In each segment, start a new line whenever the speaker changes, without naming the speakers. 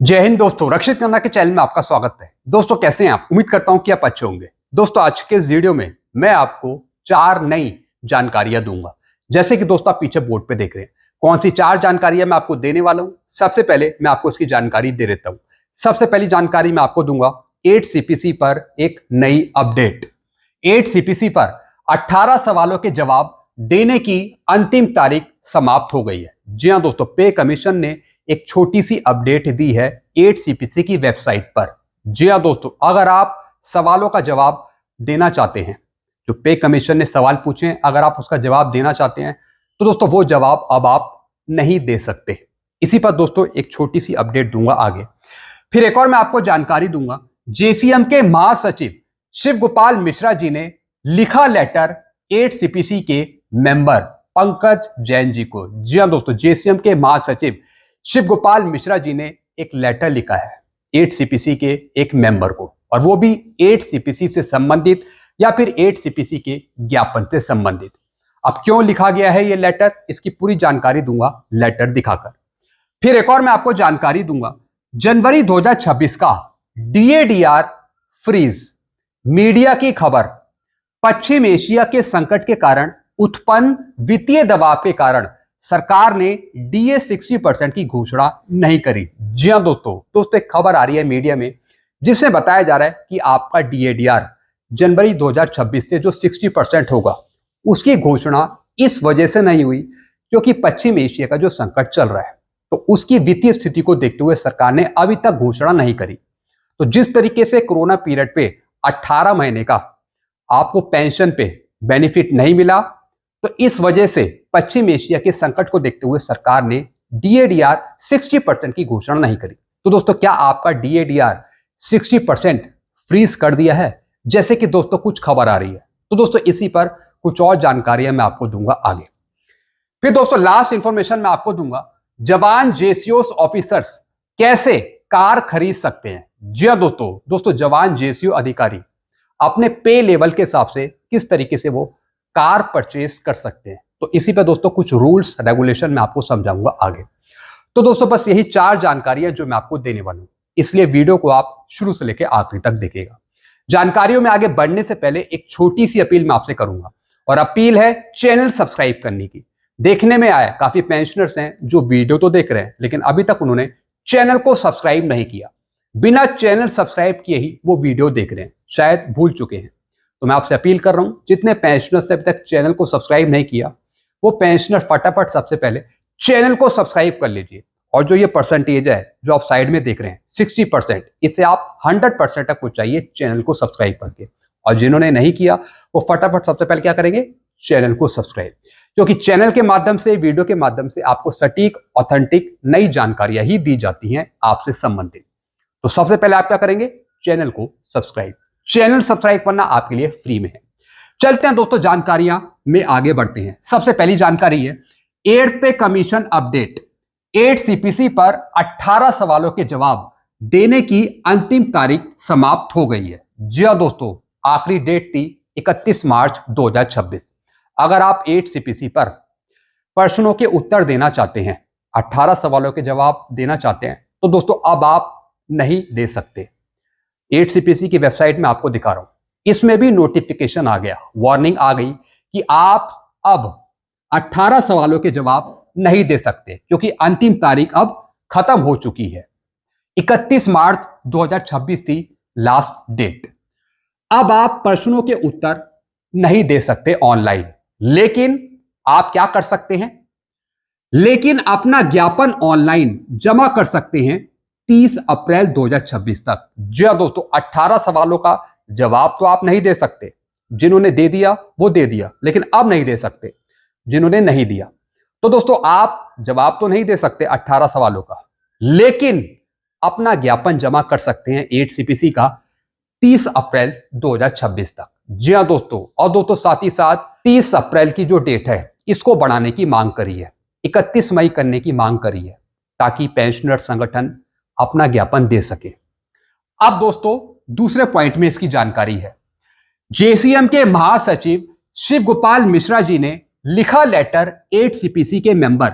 जय हिंद दोस्तों, रक्षित करना के चैनल में आपका स्वागत है। दोस्तों कैसे हैं आप? उम्मीद करता हूं कि आप अच्छे होंगे। दोस्तों आज के इस वीडियो में मैं आपको 4 नई जानकारियां दूंगा। जैसे कि दोस्तों आप पीछे बोर्ड पे देख रहे हैं, कौन सी 4 जानकारियां मैं आपको देने वाला हूं। सबसे पहले मैं आपको इसकी जानकारी दे देता हूं। सबसे पहली जानकारी मैं आपको दूंगा 8 CPC पर एक नई अपडेट। 8 CPC पर 18 सवालों के जवाब देने की अंतिम तारीख समाप्त हो गई है। जी हाँ दोस्तों, पे कमीशन ने एक छोटी सी अपडेट दी है 8 CPC की वेबसाइट पर। जी हाँ दोस्तों, अगर आप सवालों का जवाब देना चाहते हैं, जो पे कमीशन ने सवाल पूछे हैं, अगर आप उसका जवाब देना चाहते हैं तो दोस्तों वो जवाब अब आप नहीं दे सकते। इसी पर दोस्तों एक छोटी सी अपडेट दूंगा आगे। फिर एक और मैं आपको जानकारी दूंगा, JCM के महासचिव शिव गोपाल मिश्रा जी ने लिखा लेटर 8 CPC के मेंबर पंकज जैन जी को। जी हाँ दोस्तों, JCM के महासचिव शिव गोपाल मिश्रा जी ने एक लेटर लिखा है 8 CPC के एक मेंबर को, और वो भी 8 CPC से संबंधित या फिर 8 CPC के ज्ञापन से संबंधित। अब क्यों लिखा गया है ये लेटर, इसकी पूरी जानकारी दूंगा लेटर दिखाकर। फिर एक और मैं आपको जानकारी दूंगा, जनवरी 2026 का DADR फ्रीज, मीडिया की खबर। पश्चिम एशिया के संकट के कारण उत्पन्न वित्तीय दबाव के कारण सरकार ने DA 60% की घोषणा नहीं करी। जी हाँ दोस्तों एक खबर आ रही है मीडिया में जिसमें बताया जा रहा है कि आपका DADR जनवरी 2026 से जो 60% होगा उसकी घोषणा इस वजह से नहीं हुई क्योंकि पश्चिम एशिया का जो संकट चल रहा है तो उसकी वित्तीय स्थिति को देखते हुए सरकार ने अभी तक घोषणा नहीं करी। तो जिस तरीके से कोरोना पीरियड पे 18 महीने का आपको पेंशन पे बेनिफिट नहीं मिला, तो इस वजह से पश्चिम एशिया के संकट को देखते हुए सरकार ने DADR 60% की घोषणा नहीं करी। तो दोस्तों क्या आपका DADR 60% फ्रीज कर दिया है, जैसे कि दोस्तों कुछ खबर आ रही है? तो दोस्तों इसी पर कुछ और जानकारियां मैं आपको दूंगा आगे। फिर दोस्तों लास्ट इंफॉर्मेशन मैं आपको दूंगा, जवान JCO ऑफिसर्स कैसे कार खरीद सकते हैं। जी हाँ दोस्तों जवान JCO अधिकारी अपने पे लेवल के हिसाब से किस तरीके से वो कार परचेज कर सकते हैं, तो इसी पे दोस्तों कुछ रूल्स रेगुलेशन मैं आपको समझाऊंगा आगे। तो दोस्तों बस यही 4 जानकारियां जो मैं आपको देने वाला हूं, इसलिए वीडियो को आप शुरू से लेकर आखिरी तक देखिएगा। जानकारियों में आगे बढ़ने से पहले एक छोटी सी अपील मैं आपसे करूंगा, और अपील है चैनल सब्सक्राइब करने की। देखने में आया काफी पेंशनर्स हैं जो वीडियो तो देख रहे हैं लेकिन अभी तक उन्होंने चैनल को सब्सक्राइब नहीं किया। बिना चैनल सब्सक्राइब किए ही वो वीडियो देख रहे हैं, शायद भूल चुके हैं। तो मैं आपसे अपील कर रहा हूं, जितने पेंशनर्स ने अभी तक चैनल को सब्सक्राइब नहीं किया वो पेंशनर फटाफट सबसे पहले चैनल को सब्सक्राइब कर लीजिए। और जो ये परसेंटेज है जो आप साइड में देख रहे हैं 60%, इससे आप 100% तक पहुंचाइए चैनल को सब्सक्राइब करके। और जिन्होंने नहीं किया वो फटाफट सबसे पहले क्या करेंगे, चैनल को सब्सक्राइब, क्योंकि चैनल के माध्यम से, वीडियो के माध्यम से आपको सटीक ऑथेंटिक नई जानकारियां ही दी जाती हैं आपसे संबंधित। तो सबसे पहले आप क्या करेंगे, चैनल को सब्सक्राइब। चैनल सब्सक्राइब करना आपके लिए फ्री में है। चलते हैं दोस्तों जानकारियां में आगे बढ़ते हैं। सबसे पहली जानकारी है 8 पे कमीशन अपडेट। 8 CPC पर 18 सवालों के जवाब देने की अंतिम तारीख समाप्त हो गई है। जी हाँ दोस्तों, आखिरी डेट थी 31 मार्च 2026। अगर आप 8 CPC पर प्रश्नों के उत्तर देना चाहते हैं, 18 सवालों के जवाब देना चाहते हैं, तो दोस्तों अब आप नहीं दे सकते। 8 CPC की वेबसाइट में आपको दिखा रहा हूं, इसमें भी नोटिफिकेशन आ गया, वार्निंग आ गई कि आप अब 18 सवालों के जवाब नहीं दे सकते क्योंकि अंतिम तारीख अब खत्म हो चुकी है। 31 मार्च 2026 थी लास्ट डेट। अब आप प्रश्नों के उत्तर नहीं दे सकते ऑनलाइन, लेकिन आप क्या कर सकते हैं, लेकिन अपना ज्ञापन ऑनलाइन जमा कर सकते हैं 30 अप्रैल 2026 तक। जी हाँ दोस्तों, 18 सवालों का जवाब तो आप नहीं दे सकते। जिन्होंने दे दिया वो दे दिया, लेकिन अब नहीं दे सकते जिन्होंने नहीं दिया। तो दोस्तों आप जवाब तो नहीं दे सकते 18 सवालों का, लेकिन अपना ज्ञापन जमा कर सकते हैं 8 CPC का 30 अप्रैल 2026 तक। जी हाँ दोस्तों, और दोस्तों साथ ही साथ 30 अप्रैल की जो डेट है इसको बढ़ाने की मांग करी है, 31 मई करने की मांग करी है, ताकि पेंशनर संगठन अपना ज्ञापन दे सके। अब दोस्तों दूसरे पॉइंट में इसकी जानकारी है, JCM के महासचिव शिव गोपाल मिश्रा जी ने लिखा लेटर 8 CPC के मेंबर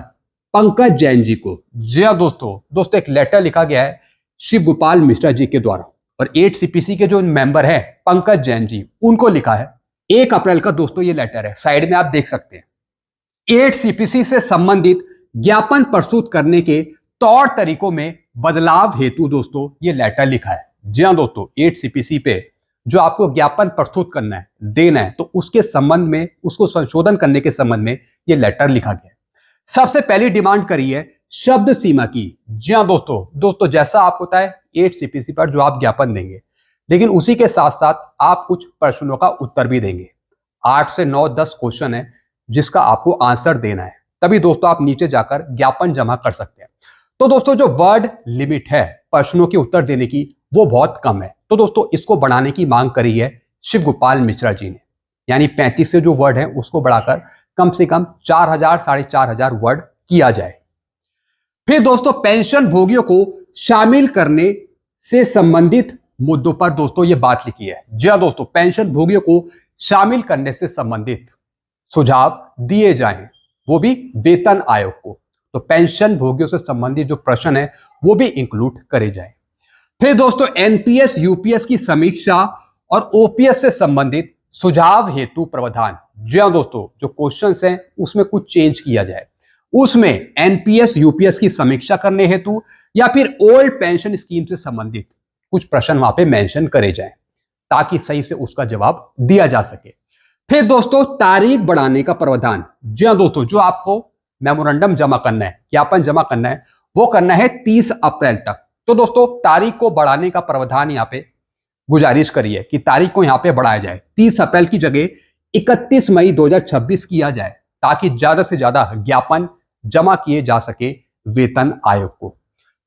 पंकज जैन जी को। जी हाँ दोस्तों एक लेटर लिखा गया है शिव गोपाल मिश्रा जी के द्वारा, और 8 सीपीसी के जो मेंबर हैं पंकज जैन जी, उनको लिखा है। 1 अप्रैल का दोस्तों ये लेटर है, साइड में आप देख सकते हैं। 8 सीपीसी से संबंधित ज्ञापन प्रस्तुत करने के तौर तरीकों में बदलाव हेतु दोस्तों ये लेटर लिखा है। जी हाँ दोस्तों, 8 सीपीसी पे जो आपको ज्ञापन प्रस्तुत करना है, देना है, तो उसके संबंध में, उसको संशोधन करने के संबंध में ये लेटर लिखा गया है। सबसे पहली डिमांड करी है शब्द सीमा की। जी हाँ दोस्तों जैसा आप होता है 8 सीपीसी पर जो आप ज्ञापन देंगे, लेकिन उसी के साथ साथ आप कुछ प्रश्नों का उत्तर भी देंगे। 8 से 9 10 क्वेश्चन है जिसका आपको आंसर देना है, तभी दोस्तों आप नीचे जाकर ज्ञापन जमा कर सकते हैं। तो दोस्तों जो वर्ड लिमिट है प्रश्नों के उत्तर देने की, वो बहुत कम है। तो दोस्तों इसको बढ़ाने की मांग करी है शिव गोपाल मिश्रा जी ने, यानी 35 से जो वर्ड है उसको बढ़ाकर कम से कम 4000 4500 वर्ड किया जाए। फिर दोस्तों पेंशन भोगियों को शामिल करने से संबंधित मुद्दों पर दोस्तों ये बात लिखी है। जी हाँ दोस्तों, पेंशन भोगियों को शामिल करने से संबंधित सुझाव दिए जाएं, वो भी वेतन आयोग को। तो पेंशन भोगियों से संबंधित जो प्रश्न है वो भी इंक्लूड करे जाए। फिर दोस्तों एनपीएस यूपीएस की समीक्षा और ओपीएस से संबंधित सुझाव हेतु प्रावधान। जी हाँ दोस्तों, जो क्वेश्चंस हैं उसमें कुछ चेंज किया जाए, उसमें एनपीएस यूपीएस की समीक्षा करने हेतु या फिर ओल्ड पेंशन स्कीम से संबंधित कुछ प्रश्न वहां पे मेंशन करे जाएं, ताकि सही से उसका जवाब दिया जा सके। फिर दोस्तों तारीख बढ़ाने का प्रावधान। जी हाँ दोस्तों, जो आपको मेमोरेंडम जमा करना है, ज्ञापन जमा करना है, वो करना है 30 अप्रैल तक। तो दोस्तों तारीख को बढ़ाने का प्रावधान यहाँ पे गुजारिश करी है कि तारीख को यहाँ पे बढ़ाया जाए, 30 अप्रैल की जगह 31 मई 2026 किया जाए, ताकि ज्यादा से ज्यादा ज्ञापन जमा किए जा सके वेतन आयोग को।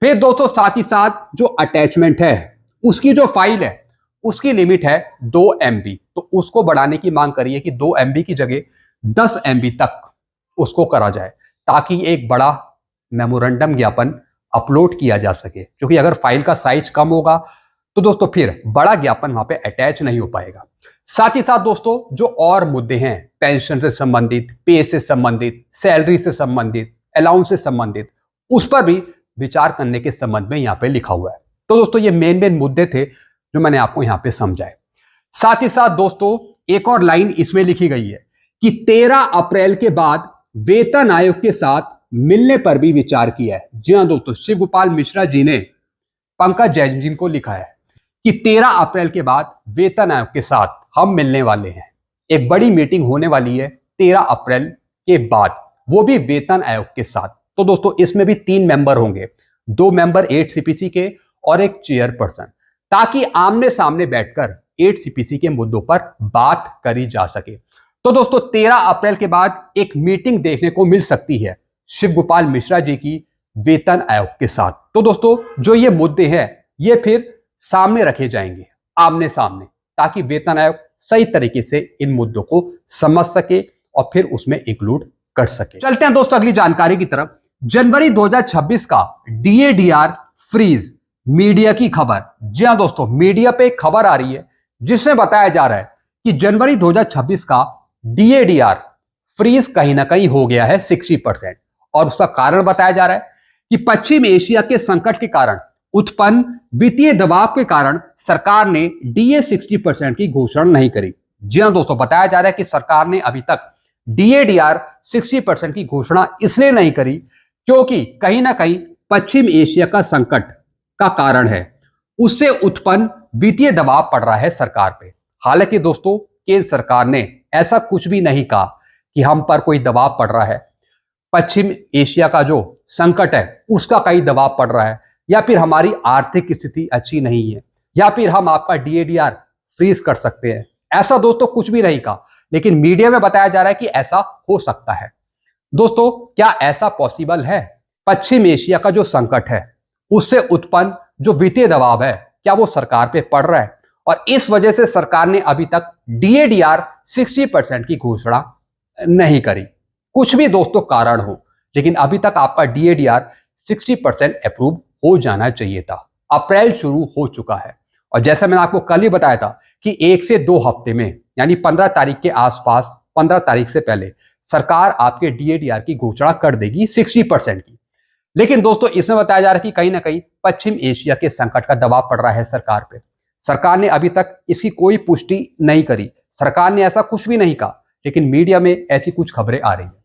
फिर दोस्तों साथ ही साथ जो अटैचमेंट है उसकी जो फाइल है उसकी लिमिट है 2 MB, तो उसको बढ़ाने की मांग करी है कि 2 MB की जगह 10 MB तक उसको करा जाए, ताकि एक बड़ा मेमोरेंडम ज्ञापन अपलोड किया जा सके। क्योंकि अगर फाइल का साइज कम होगा तो दोस्तों फिर बड़ा ज्ञापन वहां पे अटैच नहीं हो पाएगा। साथ ही साथ दोस्तों जो और मुद्दे हैं, पेंशन से संबंधित, पे से संबंधित, सैलरी से संबंधित, अलाउंस से संबंधित, उस पर भी विचार करने के संबंध में यहाँ पे लिखा हुआ है। तो दोस्तों ये मेन मुद्दे थे जो मैंने आपको यहाँ पे समझाए। साथ ही साथ दोस्तों एक और लाइन इसमें लिखी गई है कि 13 अप्रैल के बाद वेतन आयोग के साथ मिलने पर भी विचार किया है। जी हाँ दोस्तों, शिव गोपाल मिश्रा जी ने पंकज जैन जी को लिखा है कि 13 अप्रैल के बाद वेतन आयोग के साथ हम मिलने वाले हैं। एक बड़ी मीटिंग होने वाली है 13 अप्रैल के बाद, वो भी वेतन आयोग के साथ। तो दोस्तों इसमें भी 3 मेंबर होंगे, 2 मेंबर 8 सीपीसी के और एक चेयरपर्सन, ताकि आमने सामने बैठकर 8 सीपीसी के मुद्दों पर बात करी जा सके। तो दोस्तों 13 अप्रैल के बाद एक मीटिंग देखने को मिल सकती है शिव गोपाल मिश्रा जी की वेतन आयोग के साथ। तो दोस्तों जो ये मुद्दे हैं ये फिर सामने रखे जाएंगे आमने सामने, ताकि वेतन आयोग सही तरीके से इन मुद्दों को समझ सके और फिर उसमें इंक्लूड कर सके। चलते हैं दोस्तों अगली जानकारी की तरफ। जनवरी 2026 का DADR फ्रीज, मीडिया की खबर। जी हाँ दोस्तों, मीडिया पे एक खबर आ रही है जिसमें बताया जा रहा है कि जनवरी 2026 का DADR फ्रीज कहीं ना कहीं हो गया है 60%, और उसका कारण बताया जा रहा है कि पश्चिम एशिया के संकट के कारण उत्पन्न वित्तीय दबाव के कारण सरकार ने DA 60% की घोषणा नहीं करी। जी हाँ दोस्तों, बताया जा रहा है कि सरकार ने अभी तक DADR 60% की घोषणा इसलिए नहीं करी क्योंकि कहीं ना कहीं पश्चिम एशिया का संकट का कारण है, उससे उत्पन्न वित्तीय दबाव पड़ रहा है सरकार पे। हालांकि दोस्तों केंद्र सरकार ने ऐसा कुछ भी नहीं कहा कि हम पर कोई दबाव पड़ रहा है, पश्चिम एशिया का जो संकट है उसका कहीं दबाव पड़ रहा है, या फिर हमारी आर्थिक स्थिति अच्छी नहीं है, या फिर हम आपका DADR फ्रीज कर सकते हैं। ऐसा दोस्तों कुछ भी नहीं कहा, लेकिन मीडिया में बताया जा रहा है कि ऐसा हो सकता है। दोस्तों क्या ऐसा पॉसिबल है? पश्चिम एशिया का जो संकट है उससे उत्पन्न जो वित्तीय दबाव है क्या वो सरकार पे पड़ रहा है, और इस वजह से सरकार ने अभी तक DADR 60% की घोषणा नहीं करी? कुछ भी दोस्तों कारण हो, लेकिन अभी तक आपका DADR 60% अप्रूव हो जाना चाहिए था। अप्रैल शुरू हो चुका है, और जैसा मैंने आपको कल ही बताया था कि 1 से 2 हफ्ते में, यानी 15 तारीख के आसपास, 15 तारीख से पहले सरकार आपके DADR की घोषणा कर देगी 60% की। लेकिन दोस्तों इसमें बताया जा रहा है कि कहीं ना कहीं पश्चिम एशिया के संकट का दबाव पड़ रहा है सरकार पे। सरकार ने अभी तक इसकी कोई पुष्टि नहीं करी, सरकार ने ऐसा कुछ भी नहीं कहा, लेकिन मीडिया में ऐसी कुछ खबरें आ रही हैं।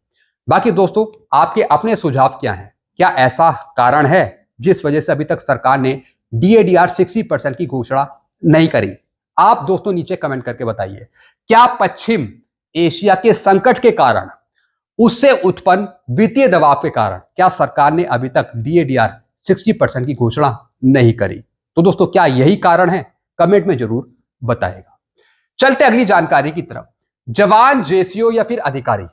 बाकी दोस्तों आपके अपने सुझाव क्या हैं? क्या ऐसा कारण है जिस वजह से अभी तक सरकार ने DADR 60% की घोषणा नहीं करी? आप दोस्तों नीचे कमेंट करके बताइए। क्या पश्चिम एशिया के संकट के कारण, उससे उत्पन्न वित्तीय दबाव के कारण क्या सरकार ने अभी तक DADR 60% की घोषणा नहीं करी? तो दोस्तों क्या यही कारण है? कमेंट में जरूर बताएगा। चलते अगली जानकारी की तरफ। जवान JCO या फिर अधिकारी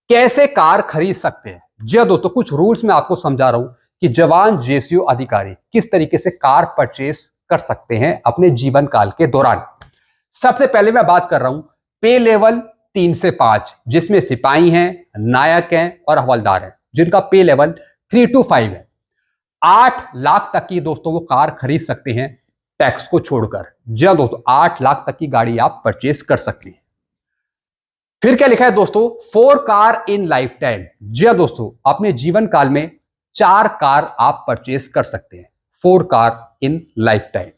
कैसे कार खरीद सकते हैं? जी हाँ दोस्तों, कुछ रूल्स मैं आपको समझा रहा हूं कि जवान JCO अधिकारी किस तरीके से कार परचेस कर सकते हैं अपने जीवन काल के दौरान। सबसे पहले मैं बात कर रहा हूं पे लेवल 3 से 5, जिसमें सिपाही हैं, नायक हैं और हवलदार हैं, जिनका पे लेवल 3 to 5 है। 8 लाख तक की दोस्तों वो कार खरीद सकते हैं टैक्स को छोड़कर। जी हाँ दोस्तों, 8 लाख तक की गाड़ी आप परचेस कर सकते हैं। फिर क्या लिखा है दोस्तों? 4 कार इन लाइफ टाइम। जी हाँ दोस्तों, अपने जीवन काल में 4 कार आप परचेस कर सकते हैं, 4 कार इन लाइफ टाइम।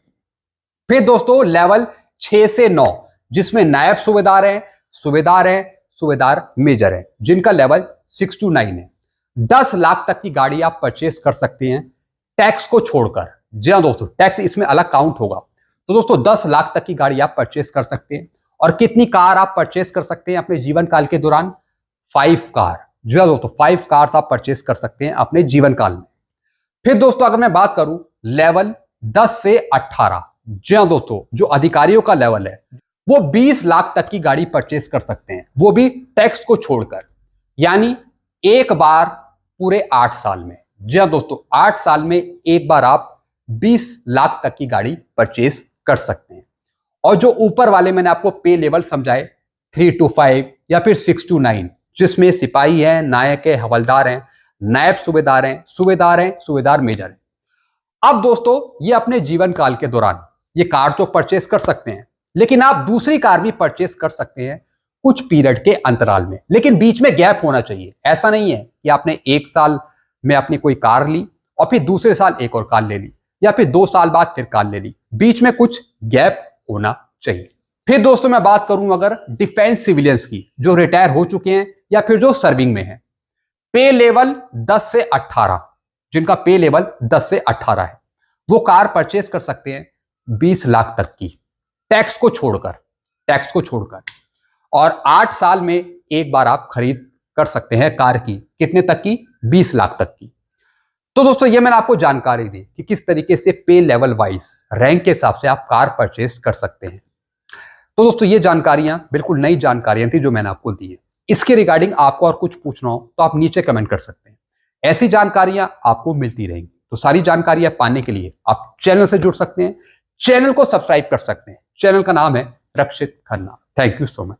फिर दोस्तों लेवल 6 से 9, जिसमें नायब सूबेदार हैं, सूबेदार मेजर हैं, जिनका लेवल 6 to 9 है। 10 लाख तक की गाड़ी आप परचेस कर सकते हैं टैक्स को छोड़कर। जी हाँ दोस्तों, टैक्स इसमें अलग काउंट होगा। तो दोस्तों 10 लाख तक की गाड़ी आप परचेस कर सकते हैं। और कितनी कार आप परचेस कर सकते हैं अपने जीवन काल के दौरान? 5 कार। जी हाँ दोस्तों, 5 कार्स आप परचेस कर सकते हैं अपने जीवन काल में। फिर दोस्तों अगर मैं बात करूं लेवल 10 से 18, जी हाँ दोस्तों, जो अधिकारियों का लेवल है वो 20 लाख तक की गाड़ी परचेस कर सकते हैं, वो भी टैक्स को छोड़कर, यानी एक बार पूरे 8 साल में। जी हाँ दोस्तों, 8 साल में एक बार आप 20 लाख तक की गाड़ी परचेस कर सकते हैं। और जो ऊपर वाले मैंने आपको पे लेवल समझाए 3 to 5 या फिर 6 to 9, जिसमें सिपाही हैं, नायक है, हवलदार हैं, नायब सूबेदार हैं, सूबेदार मेजर हैं। अब दोस्तों ये अपने जीवन काल के दौरान ये कार तो परचेस कर सकते हैं, लेकिन आप दूसरी कार भी परचेस कर सकते हैं कुछ पीरियड के अंतराल में, लेकिन बीच में गैप होना चाहिए। ऐसा नहीं है कि आपने 1 साल में अपनी कोई कार ली और फिर दूसरे साल एक और कार ले ली, या फिर 2 साल बाद फिर कार ले ली, बीच में कुछ गैप होना चाहिए। फिर दोस्तों मैं बात करूं अगर डिफेंस सिविलियंस की, जो रिटायर हो चुके हैं या फिर जो सर्विंग में हैं, पे लेवल 10 से 18, जिनका पे लेवल 10 से 18 है, वो कार परचेस कर सकते हैं 20 लाख तक की टैक्स को छोड़कर। और 8 साल में एक बार आप खरीद कर सकते हैं कार की, कितने तक की? 20 लाख तक की। तो दोस्तों ये मैंने आपको जानकारी दी कि किस तरीके से पे लेवल वाइज रैंक के हिसाब से आप कार परचेस कर सकते हैं। तो दोस्तों ये जानकारियां बिल्कुल नई जानकारियां थी जो मैंने आपको दी है। इसके रिगार्डिंग आपको और कुछ पूछना हो तो आप नीचे कमेंट कर सकते हैं। ऐसी जानकारियां आपको मिलती रहेंगी। तो सारी जानकारियां पाने के लिए आप चैनल से जुड़ सकते हैं, चैनल को सब्सक्राइब कर सकते हैं। चैनल का नाम है Rakshit Khanna. Thank you so much.